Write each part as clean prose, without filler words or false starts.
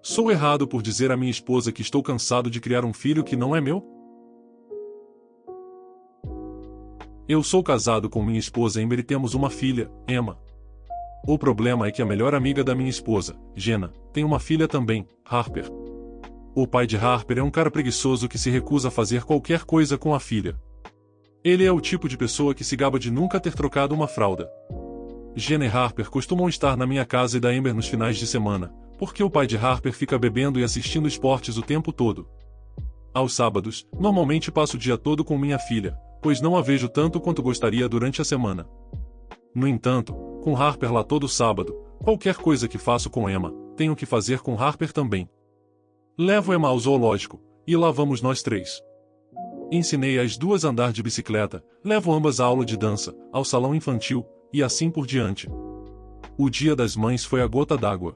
Sou errado por dizer à minha esposa que estou cansado de criar um filho que não é meu? Eu sou casado com minha esposa Amber e temos uma filha, Emma. O problema é que a melhor amiga da minha esposa, Jenna, tem uma filha também, Harper. O pai de Harper é um cara preguiçoso que se recusa a fazer qualquer coisa com a filha. Ele é o tipo de pessoa que se gaba de nunca ter trocado uma fralda. Jenna e Harper costumam estar na minha casa e da Amber nos finais de semana, porque o pai de Harper fica bebendo e assistindo esportes o tempo todo. Aos sábados, normalmente passo o dia todo com minha filha, pois não a vejo tanto quanto gostaria durante a semana. No entanto, com Harper lá todo sábado, qualquer coisa que faço com Emma, tenho que fazer com Harper também. Levo Emma ao zoológico, e lá vamos nós três. Ensinei as duas a andar de bicicleta, levo ambas à aula de dança, ao salão infantil, e assim por diante. O Dia das Mães foi a gota d'água.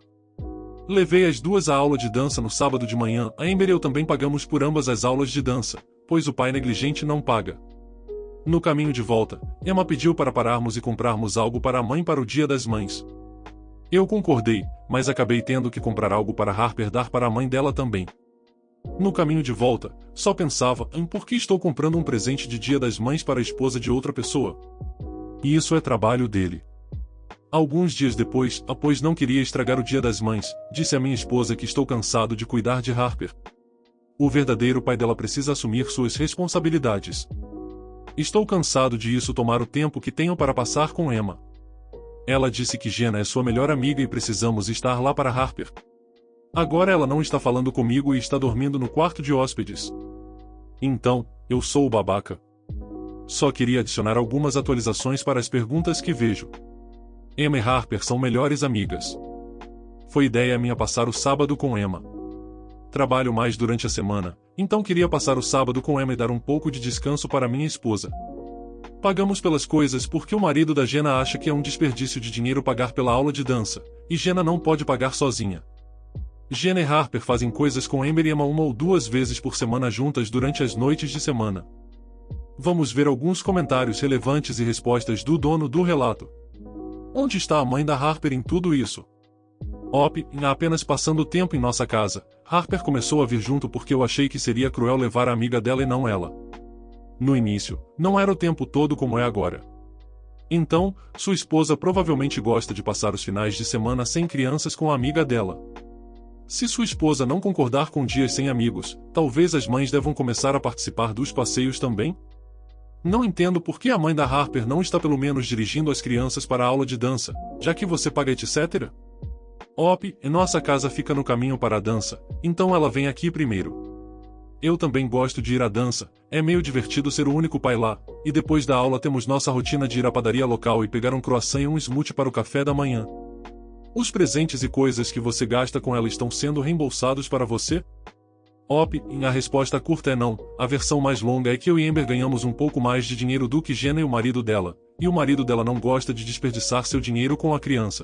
Levei as duas à aula de dança no sábado de manhã, a Amber e eu também pagamos por ambas as aulas de dança, pois o pai negligente não paga. No caminho de volta, Emma pediu para pararmos e comprarmos algo para a mãe para o Dia das Mães. Eu concordei, mas acabei tendo que comprar algo para Harper dar para a mãe dela também. No caminho de volta, só pensava em por que estou comprando um presente de Dia das Mães para a esposa de outra pessoa. E isso é trabalho dele. Alguns dias depois, pois não queria estragar o Dia das Mães, disse à minha esposa que estou cansado de cuidar de Harper. O verdadeiro pai dela precisa assumir suas responsabilidades. Estou cansado de isso tomar o tempo que tenho para passar com Emma. Ela disse que Jenna é sua melhor amiga e precisamos estar lá para Harper. Agora ela não está falando comigo e está dormindo no quarto de hóspedes. Então, eu sou o babaca. Só queria adicionar algumas atualizações para as perguntas que vejo. Emma e Harper são melhores amigas. Foi ideia minha passar o sábado com Emma. Trabalho mais durante a semana, então queria passar o sábado com Emma e dar um pouco de descanso para minha esposa. Pagamos pelas coisas porque o marido da Jenna acha que é um desperdício de dinheiro pagar pela aula de dança, e Jenna não pode pagar sozinha. Jenna e Harper fazem coisas com Amber e Emma uma ou duas vezes por semana juntas durante as noites de semana. Vamos ver alguns comentários relevantes e respostas do dono do relato. Onde está a mãe da Harper em tudo isso? Apenas passando tempo em nossa casa, Harper começou a vir junto porque eu achei que seria cruel levar a amiga dela e não ela. No início, não era o tempo todo como é agora. Então, sua esposa provavelmente gosta de passar os finais de semana sem crianças com a amiga dela. Se sua esposa não concordar com dias sem amigos, talvez as mães devam começar a participar dos passeios também? Não entendo por que a mãe da Harper não está pelo menos dirigindo as crianças para a aula de dança, já que você paga etc. Nossa casa fica no caminho para a dança, então ela vem aqui primeiro. Eu também gosto de ir à dança, é meio divertido ser o único pai lá, e depois da aula temos nossa rotina de ir à padaria local e pegar um croissant e um smoothie para o café da manhã. Os presentes e coisas que você gasta com ela estão sendo reembolsados para você? A resposta curta é não, a versão mais longa é que eu e Amber ganhamos um pouco mais de dinheiro do que Jenna e o marido dela, e o marido dela não gosta de desperdiçar seu dinheiro com a criança.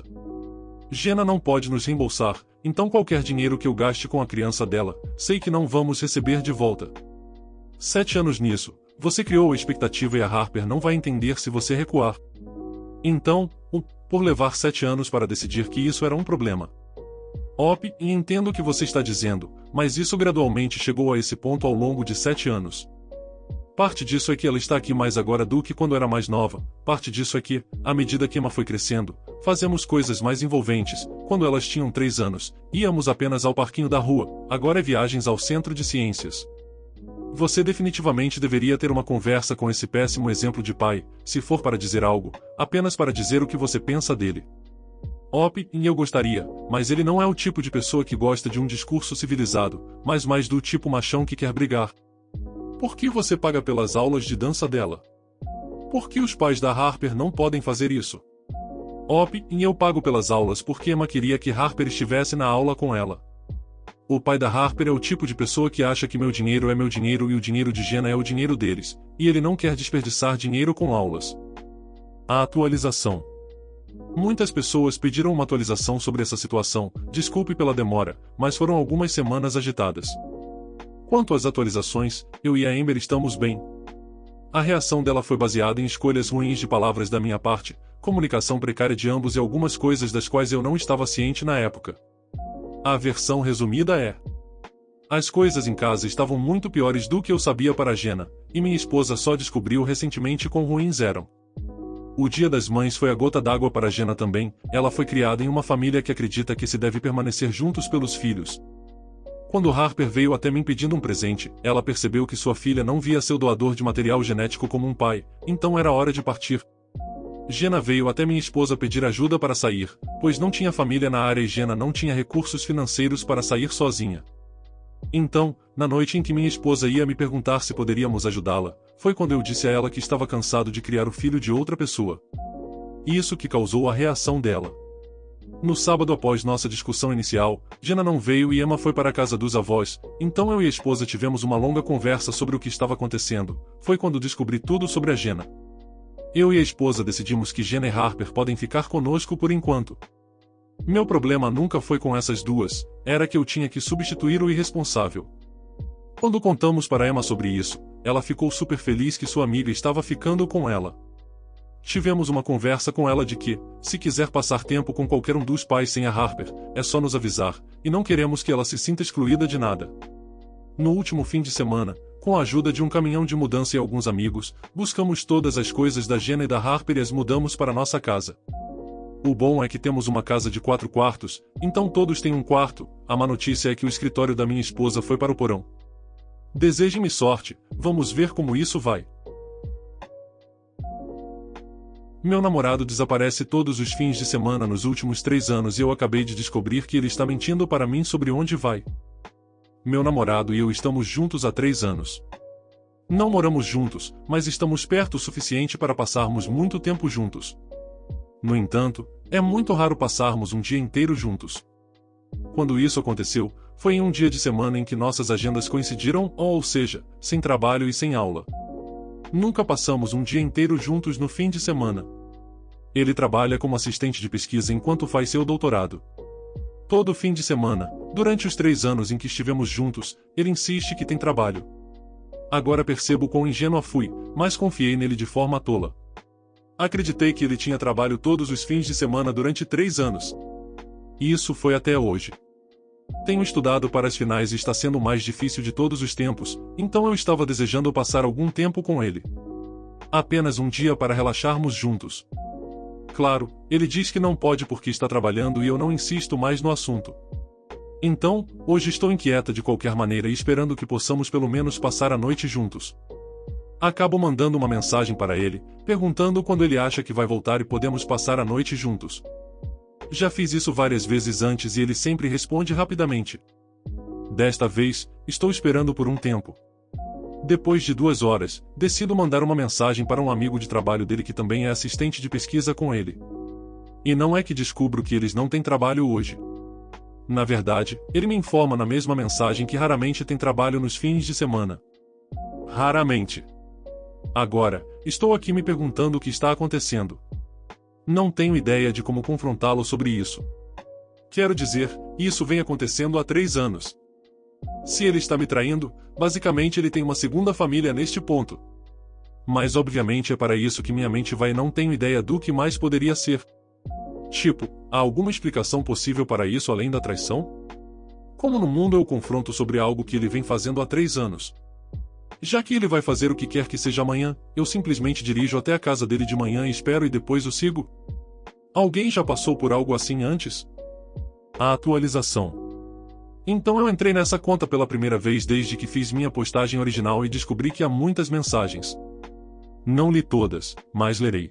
Jenna não pode nos reembolsar, então qualquer dinheiro que eu gaste com a criança dela, sei que não vamos receber de volta. 7 anos nisso, você criou a expectativa e a Harper não vai entender se você recuar. Então, por levar 7 anos para decidir que isso era um problema. E entendo o que você está dizendo, mas isso gradualmente chegou a esse ponto ao longo de 7 anos. Parte disso é que ela está aqui mais agora do que quando era mais nova, parte disso é que, à medida que Emma foi crescendo, fazemos coisas mais envolventes. Quando elas tinham 3 anos, íamos apenas ao parquinho da rua, agora é viagens ao centro de ciências. Você definitivamente deveria ter uma conversa com esse péssimo exemplo de pai, se for para dizer algo, apenas para dizer o que você pensa dele. E eu gostaria, mas ele não é o tipo de pessoa que gosta de um discurso civilizado, mas mais do tipo machão que quer brigar. Por que você paga pelas aulas de dança dela? Por que os pais da Harper não podem fazer isso? Eu pago pelas aulas porque Emma queria que Harper estivesse na aula com ela. O pai da Harper é o tipo de pessoa que acha que meu dinheiro é meu dinheiro e o dinheiro de Jenna é o dinheiro deles, e ele não quer desperdiçar dinheiro com aulas. A atualização. Muitas pessoas pediram uma atualização sobre essa situação, desculpe pela demora, mas foram algumas semanas agitadas. Quanto às atualizações, eu e a Amber estamos bem. A reação dela foi baseada em escolhas ruins de palavras da minha parte, comunicação precária de ambos e algumas coisas das quais eu não estava ciente na época. A versão resumida é: as coisas em casa estavam muito piores do que eu sabia para Jenna, e minha esposa só descobriu recentemente quão ruins eram. O Dia das Mães foi a gota d'água para Jenna também. Ela foi criada em uma família que acredita que se deve permanecer juntos pelos filhos. Quando Harper veio até mim pedindo um presente, ela percebeu que sua filha não via seu doador de material genético como um pai, então era hora de partir. Jenna veio até minha esposa pedir ajuda para sair, pois não tinha família na área e Jenna não tinha recursos financeiros para sair sozinha. Então, na noite em que minha esposa ia me perguntar se poderíamos ajudá-la, foi quando eu disse a ela que estava cansado de criar o filho de outra pessoa. Isso que causou a reação dela. No sábado após nossa discussão inicial, Jenna não veio e Emma foi para a casa dos avós, então eu e a esposa tivemos uma longa conversa sobre o que estava acontecendo. Foi quando descobri tudo sobre a Jenna. Eu e a esposa decidimos que Jenna e Harper podem ficar conosco por enquanto. Meu problema nunca foi com essas duas, era que eu tinha que substituir o irresponsável. Quando contamos para Emma sobre isso, ela ficou super feliz que sua amiga estava ficando com ela. Tivemos uma conversa com ela de que, se quiser passar tempo com qualquer um dos pais sem a Harper, é só nos avisar, e não queremos que ela se sinta excluída de nada. No último fim de semana, com a ajuda de um caminhão de mudança e alguns amigos, buscamos todas as coisas da Jenna e da Harper e as mudamos para nossa casa. O bom é que temos uma casa de 4 quartos, então todos têm um quarto. A má notícia é que o escritório da minha esposa foi para o porão. Desejem-me sorte, vamos ver como isso vai. Meu namorado desaparece todos os fins de semana nos últimos 3 anos e eu acabei de descobrir que ele está mentindo para mim sobre onde vai. Meu namorado e eu estamos juntos há 3 anos. Não moramos juntos, mas estamos perto o suficiente para passarmos muito tempo juntos. No entanto, é muito raro passarmos um dia inteiro juntos. Quando isso aconteceu, foi em um dia de semana em que nossas agendas coincidiram, ou seja, sem trabalho e sem aula. Nunca passamos um dia inteiro juntos no fim de semana. Ele trabalha como assistente de pesquisa enquanto faz seu doutorado. Todo fim de semana, durante os 3 anos em que estivemos juntos, ele insiste que tem trabalho. Agora percebo quão ingênua fui, mas confiei nele de forma tola. Acreditei que ele tinha trabalho todos os fins de semana durante 3 anos. E isso foi até hoje. Tenho estudado para as finais e está sendo o mais difícil de todos os tempos, então eu estava desejando passar algum tempo com ele. Apenas um dia para relaxarmos juntos. Claro, ele diz que não pode porque está trabalhando e eu não insisto mais no assunto. Então, hoje estou inquieta de qualquer maneira e esperando que possamos pelo menos passar a noite juntos. Acabo mandando uma mensagem para ele, perguntando quando ele acha que vai voltar e podemos passar a noite juntos. Já fiz isso várias vezes antes e ele sempre responde rapidamente. Desta vez, estou esperando por um tempo. Depois de 2 horas, decido mandar uma mensagem para um amigo de trabalho dele que também é assistente de pesquisa com ele. E não é que descubro que eles não têm trabalho hoje. Na verdade, ele me informa na mesma mensagem que raramente tem trabalho nos fins de semana. Raramente. Agora, estou aqui me perguntando o que está acontecendo. Não tenho ideia de como confrontá-lo sobre isso. Quero dizer, isso vem acontecendo há 3 anos. Se ele está me traindo, basicamente ele tem uma segunda família neste ponto. Mas obviamente é para isso que minha mente vai e não tenho ideia do que mais poderia ser. Tipo, há alguma explicação possível para isso além da traição? Como no mundo eu confronto sobre algo que ele vem fazendo há 3 anos? Já que ele vai fazer o que quer que seja amanhã, eu simplesmente dirijo até a casa dele de manhã e espero e depois o sigo? Alguém já passou por algo assim antes? A atualização. Então eu entrei nessa conta pela primeira vez desde que fiz minha postagem original e descobri que há muitas mensagens. Não li todas, mas lerei.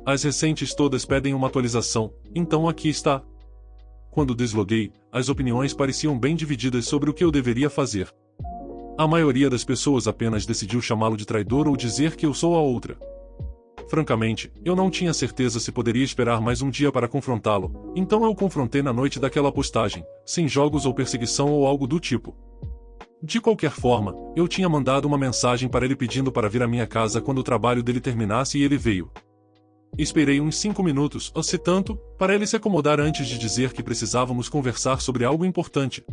As recentes todas pedem uma atualização, então aqui está. Quando desloguei, as opiniões pareciam bem divididas sobre o que eu deveria fazer. A maioria das pessoas apenas decidiu chamá-lo de traidor ou dizer que eu sou a outra. Francamente, eu não tinha certeza se poderia esperar mais um dia para confrontá-lo, então eu o confrontei na noite daquela postagem, sem jogos ou perseguição ou algo do tipo. De qualquer forma, eu tinha mandado uma mensagem para ele pedindo para vir à minha casa quando o trabalho dele terminasse e ele veio. Esperei uns 5 minutos, ou se tanto, para ele se acomodar antes de dizer que precisávamos conversar sobre algo importante.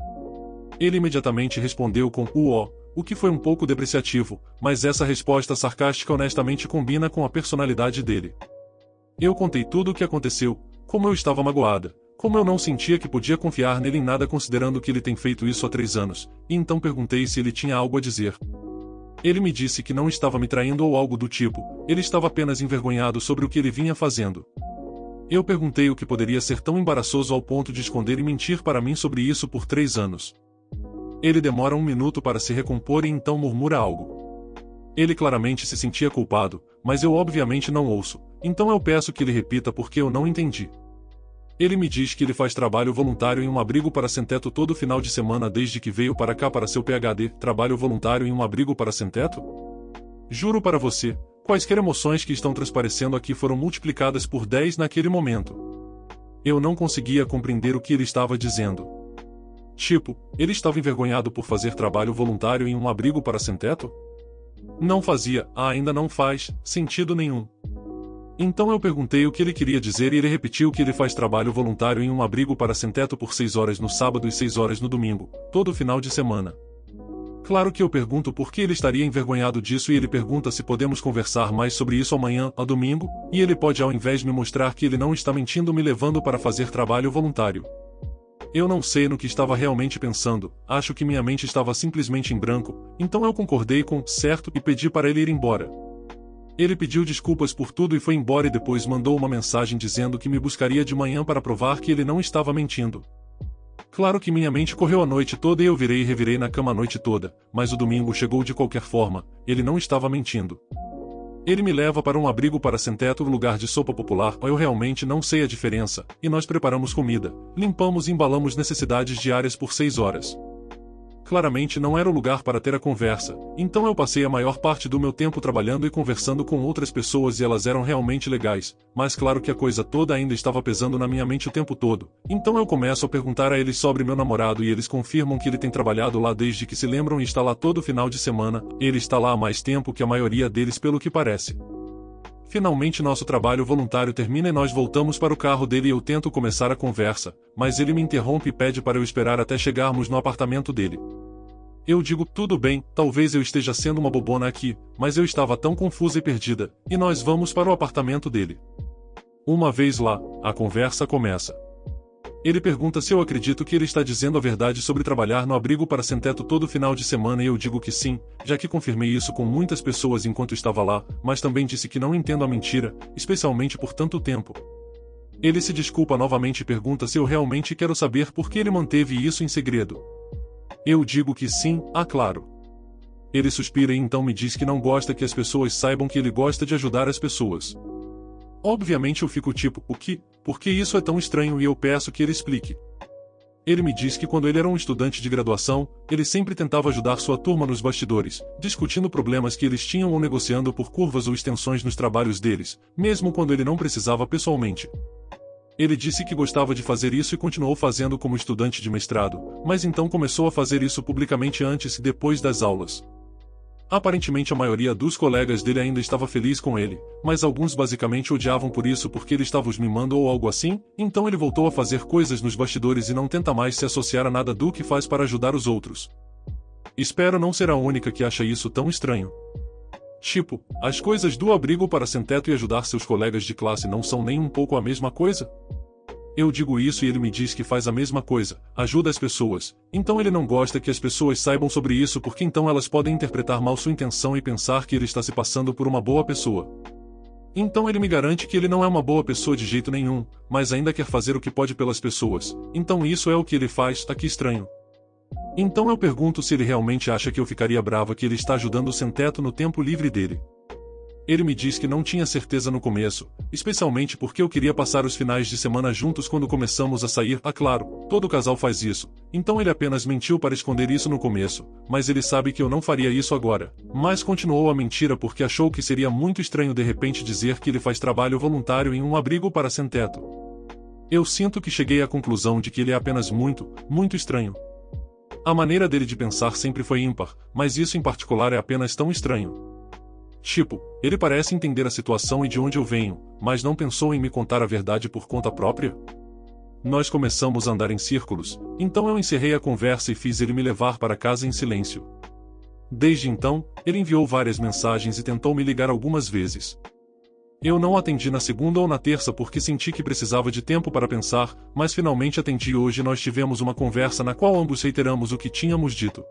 Ele imediatamente respondeu com o que foi um pouco depreciativo, mas essa resposta sarcástica honestamente combina com a personalidade dele. Eu contei tudo o que aconteceu, como eu estava magoada, Como eu não sentia que podia confiar nele em nada considerando que ele tem feito isso há 3 anos, e então perguntei se ele tinha algo a dizer. Ele me disse que não estava me traindo ou algo do tipo, ele estava apenas envergonhado sobre o que ele vinha fazendo. Eu perguntei o que poderia ser tão embaraçoso ao ponto de esconder e mentir para mim sobre isso por 3 anos. Ele demora 1 minuto para se recompor e então murmura algo. Ele claramente se sentia culpado, mas eu obviamente não ouço, então eu peço que ele repita porque eu não entendi. Ele me diz que ele faz trabalho voluntário em um abrigo para sem-teto todo final de semana desde que veio para cá para seu PhD. Trabalho voluntário em um abrigo para sem-teto? Juro para você, quaisquer emoções que estão transparecendo aqui foram multiplicadas por 10 naquele momento. Eu não conseguia compreender o que ele estava dizendo. Tipo, ele estava envergonhado por fazer trabalho voluntário em um abrigo para sem-teto? Não fazia, ainda não faz, sentido nenhum. Então eu perguntei o que ele queria dizer e ele repetiu que ele faz trabalho voluntário em um abrigo para sem-teto por 6 horas no sábado e 6 horas no domingo, todo final de semana. Claro que eu pergunto por que ele estaria envergonhado disso e ele pergunta se podemos conversar mais sobre isso amanhã, a domingo, e ele pode ao invés me mostrar que ele não está mentindo me levando para fazer trabalho voluntário. Eu não sei no que estava realmente pensando, acho que minha mente estava simplesmente em branco, então eu concordei com certo e pedi para ele ir embora. Ele pediu desculpas por tudo e foi embora e depois mandou uma mensagem dizendo que me buscaria de manhã para provar que ele não estava mentindo. Claro que minha mente correu a noite toda e eu virei e revirei na cama a noite toda, mas o domingo chegou de qualquer forma, ele não estava mentindo. Ele me leva para um abrigo para sem-teto no lugar de sopa popular, eu realmente não sei a diferença, e nós preparamos comida, limpamos e embalamos necessidades diárias por 6 horas. Claramente não era o lugar para ter a conversa, então eu passei a maior parte do meu tempo trabalhando e conversando com outras pessoas e elas eram realmente legais, mas claro que a coisa toda ainda estava pesando na minha mente o tempo todo, então eu começo a perguntar a eles sobre meu namorado e eles confirmam que ele tem trabalhado lá desde que se lembram e está lá todo final de semana, ele está lá há mais tempo que a maioria deles pelo que parece. Finalmente nosso trabalho voluntário termina e nós voltamos para o carro dele e eu tento começar a conversa, mas ele me interrompe e pede para eu esperar até chegarmos no apartamento dele. Eu digo, tudo bem, talvez eu esteja sendo uma bobona aqui, mas eu estava tão confusa e perdida, e nós vamos para o apartamento dele. Uma vez lá, a conversa começa. Ele pergunta se eu acredito que ele está dizendo a verdade sobre trabalhar no abrigo para sem-teto todo final de semana e eu digo que sim, já que confirmei isso com muitas pessoas enquanto estava lá, mas também disse que não entendo a mentira, especialmente por tanto tempo. Ele se desculpa novamente e pergunta se eu realmente quero saber por que ele manteve isso em segredo. Eu digo que sim, claro. Ele suspira e então me diz que não gosta que as pessoas saibam que ele gosta de ajudar as pessoas. Obviamente eu fico tipo, o que? Por que isso é tão estranho e eu peço que ele explique. Ele me diz que quando ele era um estudante de graduação, ele sempre tentava ajudar sua turma nos bastidores, discutindo problemas que eles tinham ou negociando por curvas ou extensões nos trabalhos deles, mesmo quando ele não precisava pessoalmente. Ele disse que gostava de fazer isso e continuou fazendo como estudante de mestrado, mas então começou a fazer isso publicamente antes e depois das aulas. Aparentemente a maioria dos colegas dele ainda estava feliz com ele, mas alguns basicamente odiavam por isso porque ele estava os mimando ou algo assim, então ele voltou a fazer coisas nos bastidores e não tenta mais se associar a nada do que faz para ajudar os outros. Espero não ser a única que acha isso tão estranho. Tipo, as coisas do abrigo para sem-teto e ajudar seus colegas de classe não são nem um pouco a mesma coisa? Eu digo isso e ele me diz que faz a mesma coisa, ajuda as pessoas, então ele não gosta que as pessoas saibam sobre isso porque então elas podem interpretar mal sua intenção e pensar que ele está se passando por uma boa pessoa. Então ele me garante que ele não é uma boa pessoa de jeito nenhum, mas ainda quer fazer o que pode pelas pessoas, então isso é o que ele faz, que estranho. Então eu pergunto se ele realmente acha que eu ficaria brava que ele está ajudando o sem-teto no tempo livre dele. Ele me diz que não tinha certeza no começo, especialmente porque eu queria passar os finais de semana juntos quando começamos a sair, claro, todo casal faz isso, então ele apenas mentiu para esconder isso no começo, mas ele sabe que eu não faria isso agora, mas continuou a mentira porque achou que seria muito estranho de repente dizer que ele faz trabalho voluntário em um abrigo para sem-teto. Eu sinto que cheguei à conclusão de que ele é apenas muito, muito estranho. A maneira dele de pensar sempre foi ímpar, mas isso em particular é apenas tão estranho. Tipo, ele parece entender a situação e de onde eu venho, mas não pensou em me contar a verdade por conta própria? Nós começamos a andar em círculos, então eu encerrei a conversa e fiz ele me levar para casa em silêncio. Desde então, ele enviou várias mensagens e tentou me ligar algumas vezes. Eu não atendi na segunda ou na terça porque senti que precisava de tempo para pensar, mas finalmente atendi hoje e nós tivemos uma conversa na qual ambos reiteramos o que tínhamos dito.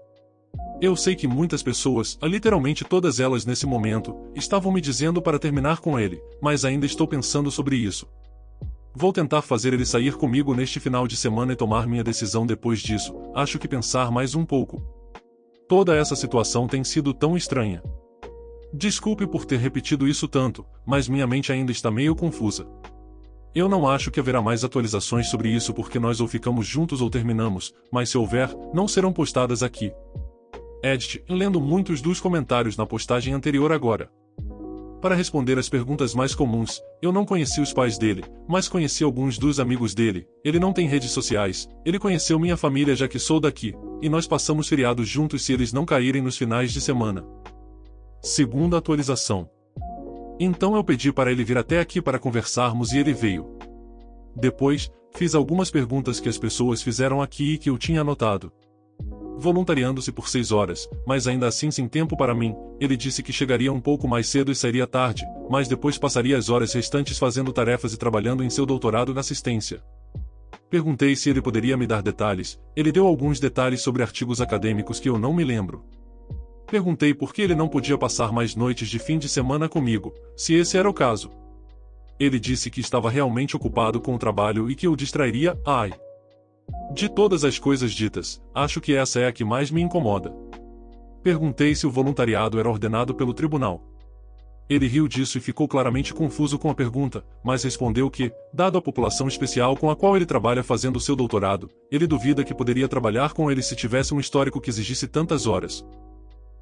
Eu sei que muitas pessoas, literalmente todas elas nesse momento, estavam me dizendo para terminar com ele, mas ainda estou pensando sobre isso. Vou tentar fazer ele sair comigo neste final de semana e tomar minha decisão depois disso, acho que pensar mais um pouco. Toda essa situação tem sido tão estranha. Desculpe por ter repetido isso tanto, mas minha mente ainda está meio confusa. Eu não acho que haverá mais atualizações sobre isso porque nós ou ficamos juntos ou terminamos, mas se houver, não serão postadas aqui. Edit, lendo muitos dos comentários na postagem anterior agora. Para responder as perguntas mais comuns, eu não conheci os pais dele, mas conheci alguns dos amigos dele, ele não tem redes sociais, ele conheceu minha família já que sou daqui, e nós passamos feriados juntos se eles não caírem nos finais de semana. Segunda atualização. Então eu pedi para ele vir até aqui para conversarmos e ele veio. Depois, fiz algumas perguntas que as pessoas fizeram aqui e que eu tinha anotado. Voluntariando-se por 6 horas, mas ainda assim sem tempo para mim, ele disse que chegaria um pouco mais cedo e sairia tarde, mas depois passaria as horas restantes fazendo tarefas e trabalhando em seu doutorado na assistência. Perguntei se ele poderia me dar detalhes, ele deu alguns detalhes sobre artigos acadêmicos que eu não me lembro. Perguntei por que ele não podia passar mais noites de fim de semana comigo, se esse era o caso. Ele disse que estava realmente ocupado com o trabalho e que eu distrairia. De todas as coisas ditas, acho que essa é a que mais me incomoda. Perguntei se o voluntariado era ordenado pelo tribunal. Ele riu disso e ficou claramente confuso com a pergunta, mas respondeu que, dado a população especial com a qual ele trabalha fazendo seu doutorado, ele duvida que poderia trabalhar com ele se tivesse um histórico que exigisse tantas horas.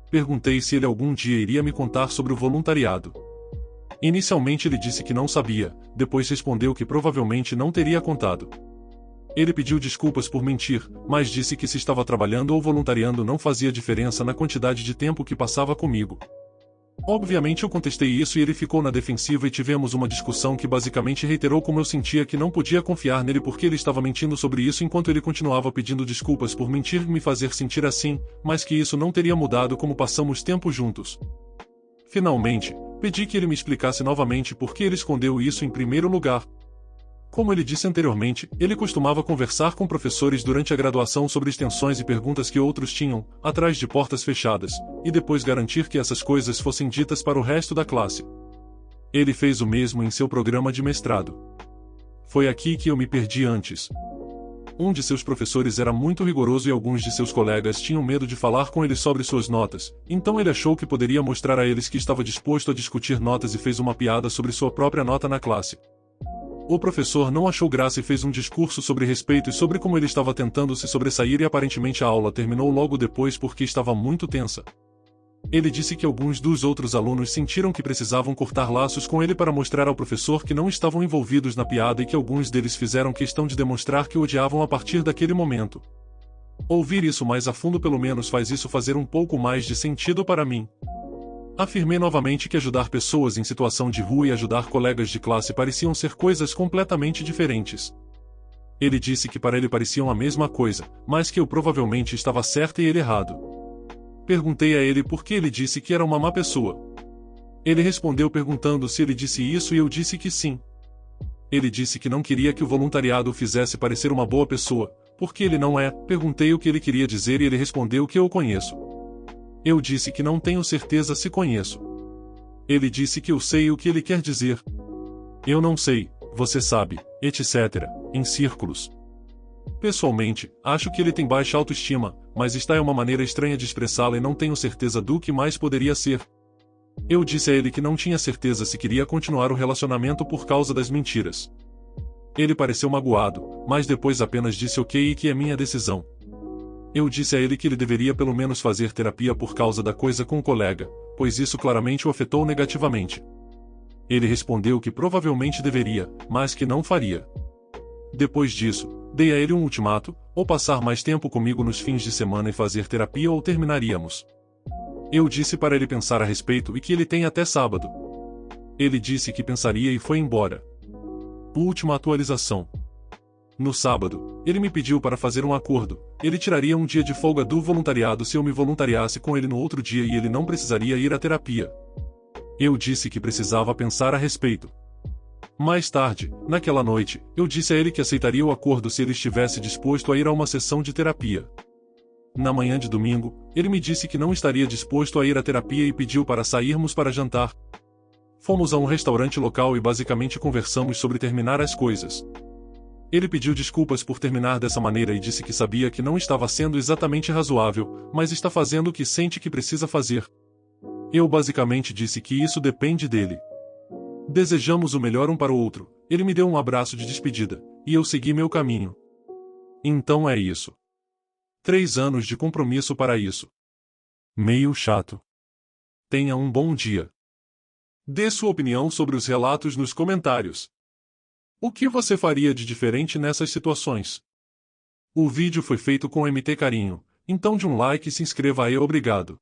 Perguntei se ele algum dia iria me contar sobre o voluntariado. Inicialmente ele disse que não sabia, depois respondeu que provavelmente não teria contado. Ele pediu desculpas por mentir, mas disse que se estava trabalhando ou voluntariando não fazia diferença na quantidade de tempo que passava comigo. Obviamente eu contestei isso e ele ficou na defensiva e tivemos uma discussão que basicamente reiterou como eu sentia que não podia confiar nele porque ele estava mentindo sobre isso enquanto ele continuava pedindo desculpas por mentir e me fazer sentir assim, mas que isso não teria mudado como passamos tempo juntos. Finalmente, pedi que ele me explicasse novamente por que ele escondeu isso em primeiro lugar. Como ele disse anteriormente, ele costumava conversar com professores durante a graduação sobre extensões e perguntas que outros tinham, atrás de portas fechadas, e depois garantir que essas coisas fossem ditas para o resto da classe. Ele fez o mesmo em seu programa de mestrado. Foi aqui que eu me perdi antes. Um de seus professores era muito rigoroso e alguns de seus colegas tinham medo de falar com ele sobre suas notas, então ele achou que poderia mostrar a eles que estava disposto a discutir notas e fez uma piada sobre sua própria nota na classe. O professor não achou graça e fez um discurso sobre respeito e sobre como ele estava tentando se sobressair e aparentemente a aula terminou logo depois porque estava muito tensa. Ele disse que alguns dos outros alunos sentiram que precisavam cortar laços com ele para mostrar ao professor que não estavam envolvidos na piada e que alguns deles fizeram questão de demonstrar que o odiavam a partir daquele momento. Ouvir isso mais a fundo pelo menos faz isso fazer um pouco mais de sentido para mim. Afirmei novamente que ajudar pessoas em situação de rua e ajudar colegas de classe pareciam ser coisas completamente diferentes. Ele disse que para ele pareciam a mesma coisa, mas que eu provavelmente estava certa e ele errado. Perguntei a ele por que ele disse que era uma má pessoa. Ele respondeu perguntando se ele disse isso e eu disse que sim. Ele disse que não queria que o voluntariado o fizesse parecer uma boa pessoa, porque ele não é. Perguntei o que ele queria dizer e ele respondeu que eu o conheço. Eu disse que não tenho certeza se conheço. Ele disse que eu sei o que ele quer dizer. Eu não sei, você sabe, etc., em círculos. Pessoalmente, acho que ele tem baixa autoestima, mas esta é uma maneira estranha de expressá-la e não tenho certeza do que mais poderia ser. Eu disse a ele que não tinha certeza se queria continuar o relacionamento por causa das mentiras. Ele pareceu magoado, mas depois apenas disse ok e que é minha decisão. Eu disse a ele que ele deveria pelo menos fazer terapia por causa da coisa com o colega, pois isso claramente o afetou negativamente. Ele respondeu que provavelmente deveria, mas que não faria. Depois disso, dei a ele um ultimato, ou passar mais tempo comigo nos fins de semana e fazer terapia ou terminaríamos. Eu disse para ele pensar a respeito e que ele tem até sábado. Ele disse que pensaria e foi embora. Última atualização. No sábado, ele me pediu para fazer um acordo. Ele tiraria um dia de folga do voluntariado se eu me voluntariasse com ele no outro dia e ele não precisaria ir à terapia. Eu disse que precisava pensar a respeito. Mais tarde, naquela noite, eu disse a ele que aceitaria o acordo se ele estivesse disposto a ir a uma sessão de terapia. Na manhã de domingo, ele me disse que não estaria disposto a ir à terapia e pediu para sairmos para jantar. Fomos a um restaurante local e basicamente conversamos sobre terminar as coisas. Ele pediu desculpas por terminar dessa maneira e disse que sabia que não estava sendo exatamente razoável, mas está fazendo o que sente que precisa fazer. Eu basicamente disse que isso depende dele. Desejamos o melhor um para o outro, ele me deu um abraço de despedida, e eu segui meu caminho. Então é isso. 3 anos de compromisso para isso. Meio chato. Tenha um bom dia. Dê sua opinião sobre os relatos nos comentários. O que você faria de diferente nessas situações? O vídeo foi feito com MT Carinho, então de um like e se inscreva aí. Obrigado.